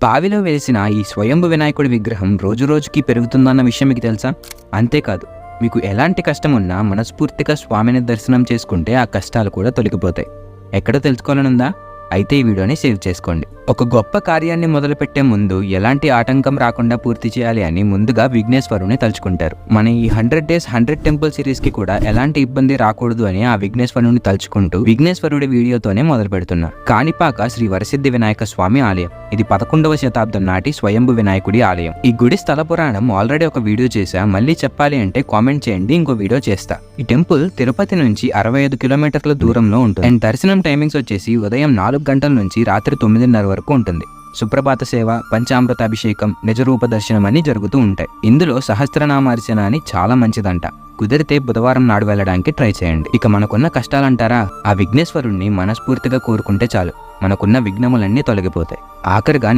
బావిలో వెలిసిన ఈ స్వయంభు వినాయకుడి విగ్రహం రోజురోజుకి పెరుగుతుందన్న విషయం మీకు తెలుసా? అంతేకాదు, మీకు ఎలాంటి కష్టం ఉన్నా మనస్ఫూర్తిగా స్వామిని దర్శనం చేసుకుంటే ఆ కష్టాలు కూడా తొలగిపోతాయి. ఎక్కడో తెలుసుకోవాలనుందా? అయితే ఈ వీడియోని సేవ్ చేసుకోండి. ఒక గొప్ప కార్యాన్ని మొదలుపెట్టే ముందు ఎలాంటి ఆటంకం రాకుండా పూర్తి చేయాలి అని ముందుగా విఘ్నేశ్వరుని తలుచుకుంటారు. మన ఈ 100 Days 100 Temple సిరీస్ కి కూడా ఎలాంటి ఇబ్బంది రాకూడదు అని ఆ విఘ్నేశ్వరుని తలుచుకుంటూ విఘ్నేశ్వరుడి వీడియోతోనే మొదలు పెడుతున్నారు. కాణిపాక శ్రీ వరసిద్ధి వినాయక స్వామి ఆలయం. ఇది 11వ శతాబ్దం నాటి స్వయంభు వినాయకుడి ఆలయం. ఈ గుడి స్థల పురాణం ఆల్రెడీ ఒక వీడియో చేశా. మళ్ళీ చెప్పాలి అంటే కామెంట్ చేయండి, ఇంకో వీడియో చేస్తా. ఈ టెంపుల్ తిరుపతి నుంచి 65 కిలోమీటర్ల దూరంలో ఉంటుంది. అండ్ దర్శనం టైమింగ్స్ వచ్చేసి ఉదయం 4 గంటల నుంచి రాత్రి 9:30 వరకు ఉంటుంది. సుప్రభాత సేవ, పంచామృత అభిషేకం, నిజరూప దర్శనం అని జరుగుతూ ఉంటాయి. ఇందులో సహస్రనామార్చన అని చాలా మంచిదంట. కుదిరితే బుధవారం నాడు వెళ్ళడానికి ట్రై చేయండి. ఇక మనకున్న కష్టాలంటారా, ఆ విఘ్నేశ్వరుణ్ణి మనస్ఫూర్తిగా కోరుకుంటే చాలు, మనకున్న విఘ్నములన్నీ తొలగిపోతాయి. ఆఖరిగా